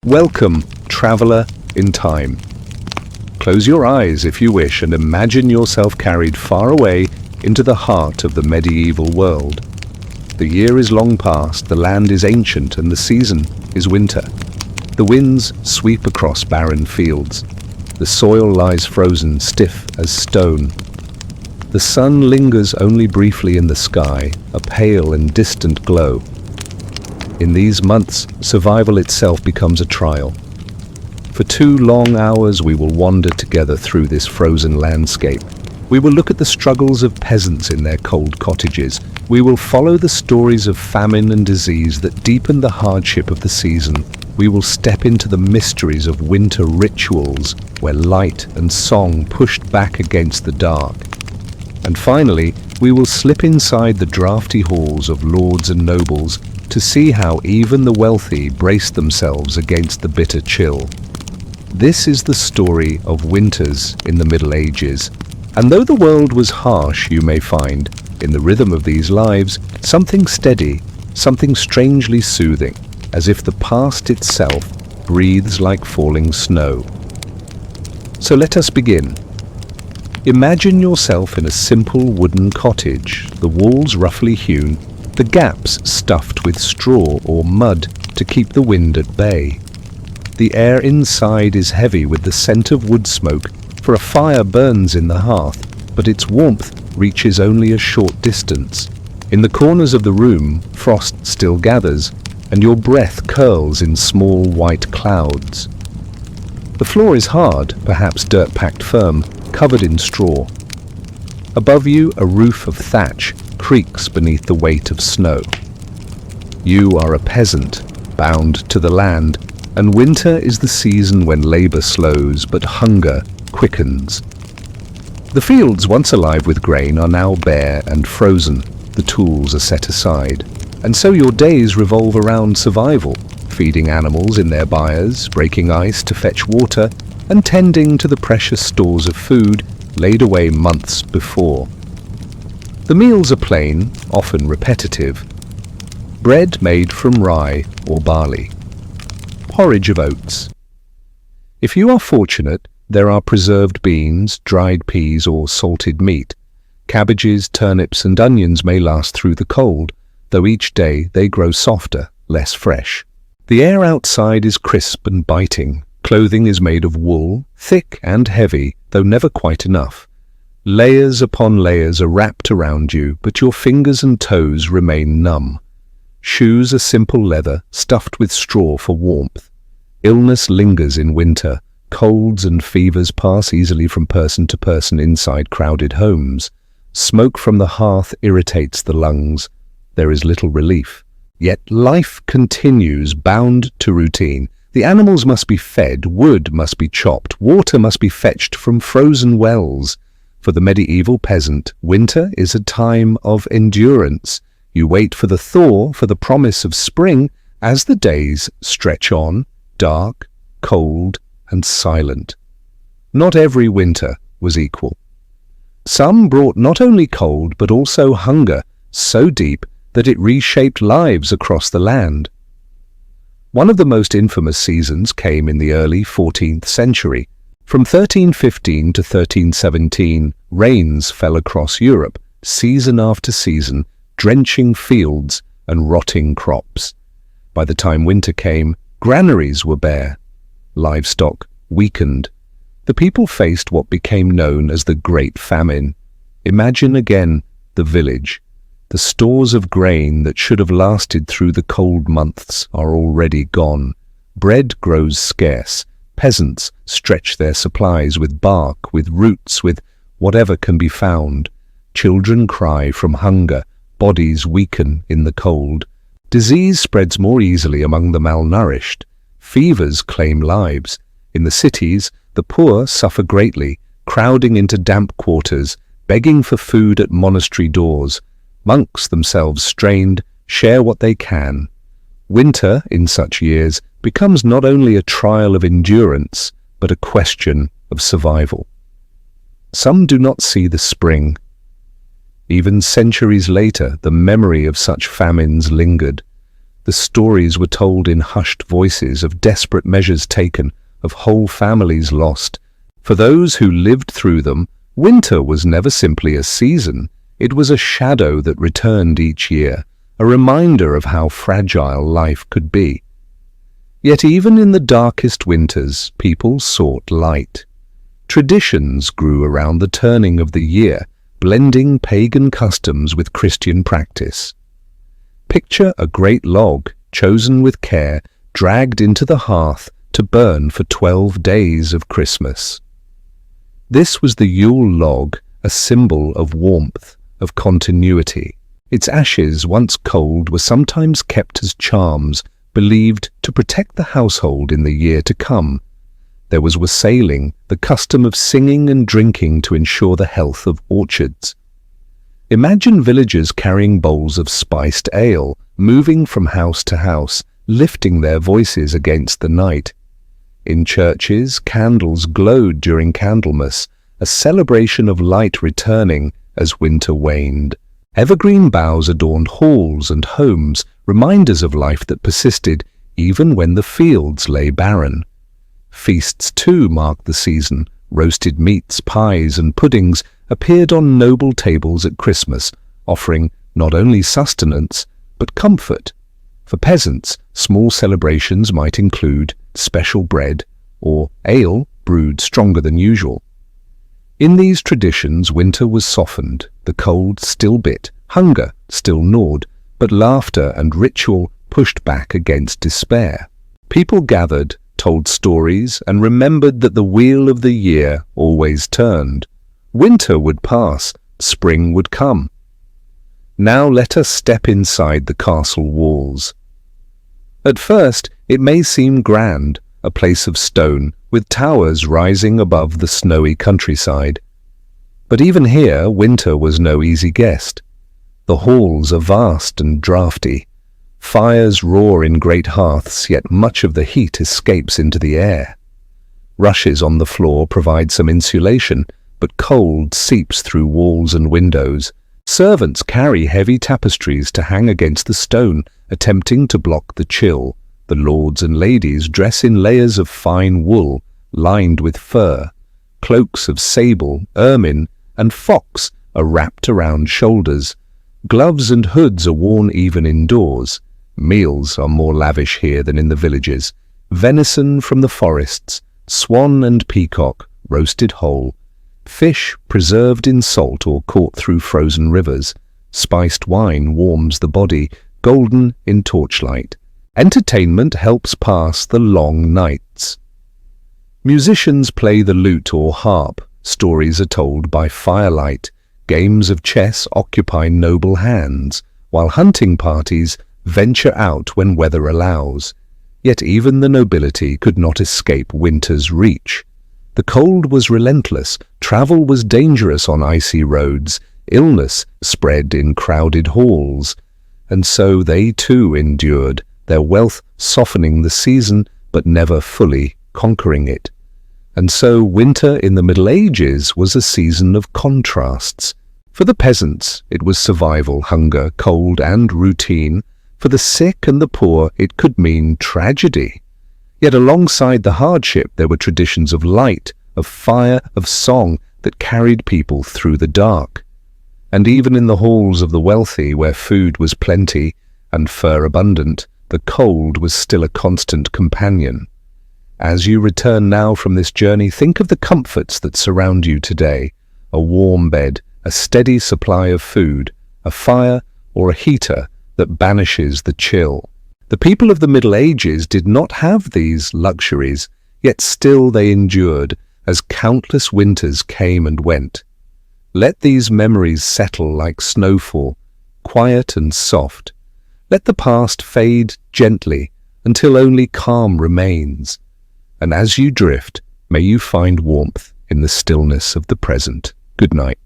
Welcome, traveler in time. Close your eyes if you wish and imagine yourself carried far away into the heart of the medieval world. The year is long past, the land is ancient, and the season is winter. The winds sweep across barren fields. The soil lies frozen, stiff as stone. The sun lingers only briefly in the sky, a pale and distant glow. In these months, survival itself becomes a trial. For 2 long hours we will wander together through this frozen landscape. We will look at the struggles of peasants in their cold cottages. We will follow the stories of famine and disease that deepen the hardship of the season. We will step into the mysteries of winter rituals, where light and song pushed back against the dark. And finally, we will slip inside the drafty halls of lords and nobles to see how even the wealthy brace themselves against the bitter chill. This is the story of winters in the Middle Ages, and though the world was harsh, you may find, in the rhythm of these lives, something steady, something strangely soothing, as if the past itself breathes like falling snow. So let us begin. Imagine yourself in a simple wooden cottage, the walls roughly hewn, the gaps stuffed with straw or mud to keep the wind at bay. The air inside is heavy with the scent of wood smoke, for a fire burns in the hearth, but its warmth reaches only a short distance. In the corners of the room, frost still gathers, and your breath curls in small white clouds. The floor is hard, perhaps dirt-packed firm, covered in straw. Above you, a roof of thatch creaks beneath the weight of snow. You are a peasant, bound to the land, and winter is the season when labor slows, but hunger quickens. The fields once alive with grain are now bare and frozen. The tools are set aside, and so your days revolve around survival, feeding animals in their byres, breaking ice to fetch water, and tending to the precious stores of food laid away months before. The meals are plain, often repetitive. Bread made from rye or barley. Porridge of oats. If you are fortunate, there are preserved beans, dried peas or salted meat. Cabbages, turnips and onions may last through the cold, though each day they grow softer, less fresh. The air outside is crisp and biting. Clothing is made of wool, thick and heavy, though never quite enough. Layers upon layers are wrapped around you, but your fingers and toes remain numb. Shoes are simple leather, stuffed with straw for warmth. Illness lingers in winter. Colds and fevers pass easily from person to person inside crowded homes. Smoke from the hearth irritates the lungs. There is little relief. Yet life continues, bound to routine. The animals must be fed, wood must be chopped, water must be fetched from frozen wells. For the medieval peasant, winter is a time of endurance. You wait for the thaw, for the promise of spring, as the days stretch on, dark, cold, and silent. Not every winter was equal. Some brought not only cold, but also hunger, so deep that it reshaped lives across the land. One of the most infamous seasons came in the early 14th century. From 1315 to 1317, rains fell across Europe, season after season, drenching fields and rotting crops. By the time winter came, granaries were bare. Livestock weakened. The people faced what became known as the Great Famine. Imagine again the village. The stores of grain that should have lasted through the cold months are already gone. Bread grows scarce. Peasants stretch their supplies with bark, with roots, with whatever can be found. Children cry from hunger. Bodies weaken in the cold. Disease spreads more easily among the malnourished. Fevers claim lives. In the cities, the poor suffer greatly, crowding into damp quarters, begging for food at monastery doors. Monks themselves strained, share what they can. Winter, in such years, becomes not only a trial of endurance, but a question of survival. Some do not see the spring. Even centuries later, the memory of such famines lingered. The stories were told in hushed voices of desperate measures taken, of whole families lost. For those who lived through them, winter was never simply a season. It was a shadow that returned each year, a reminder of how fragile life could be. Yet even in the darkest winters, people sought light. Traditions grew around the turning of the year, blending pagan customs with Christian practice. Picture a great log, chosen with care, dragged into the hearth to burn for 12 days of Christmas. This was the Yule log, a symbol of warmth, of continuity. Its ashes, once cold, were sometimes kept as charms, believed to protect the household in the year to come. There was wassailing, the custom of singing and drinking to ensure the health of orchards. Imagine villagers carrying bowls of spiced ale, moving from house to house, lifting their voices against the night. In churches, candles glowed during Candlemas, a celebration of light returning as winter waned. Evergreen boughs adorned halls and homes, reminders of life that persisted even when the fields lay barren. Feasts too marked the season. Roasted meats, pies and puddings appeared on noble tables at Christmas, offering not only sustenance but comfort. For peasants, small celebrations might include special bread or ale brewed stronger than usual. In these traditions, winter was softened, the cold still bit, hunger still gnawed, but laughter and ritual pushed back against despair. People gathered, told stories, and remembered that the wheel of the year always turned. Winter would pass, spring would come. Now let us step inside the castle walls. At first, it may seem grand, a place of stone, with towers rising above the snowy countryside. But even here, winter was no easy guest. The halls are vast and draughty. Fires roar in great hearths, yet much of the heat escapes into the air. Rushes on the floor provide some insulation, but cold seeps through walls and windows. Servants carry heavy tapestries to hang against the stone, attempting to block the chill. The lords and ladies dress in layers of fine wool, lined with fur. Cloaks of sable, ermine, and fox are wrapped around shoulders. Gloves and hoods are worn even indoors. Meals are more lavish here than in the villages. Venison from the forests, swan and peacock, roasted whole. Fish preserved in salt or caught through frozen rivers. Spiced wine warms the body, golden in torchlight. Entertainment helps pass the long nights. Musicians play the lute or harp. Stories are told by firelight. Games of chess occupy noble hands, while hunting parties venture out when weather allows. Yet even the nobility could not escape winter's reach. The cold was relentless, travel was dangerous on icy roads, illness spread in crowded halls. And so they too endured, their wealth softening the season but never fully conquering it. And so winter in the Middle Ages was a season of contrasts. For the peasants, it was survival, hunger, cold and routine. For the sick and the poor, it could mean tragedy. Yet alongside the hardship, there were traditions of light, of fire, of song that carried people through the dark. And even in the halls of the wealthy, where food was plenty and fur abundant, the cold was still a constant companion. As you return now from this journey, think of the comforts that surround you today. A warm bed, a steady supply of food, a fire or a heater that banishes the chill. The people of the Middle Ages did not have these luxuries, yet still they endured as countless winters came and went. Let these memories settle like snowfall, quiet and soft. Let the past fade gently until only calm remains. And as you drift, may you find warmth in the stillness of the present. Good night.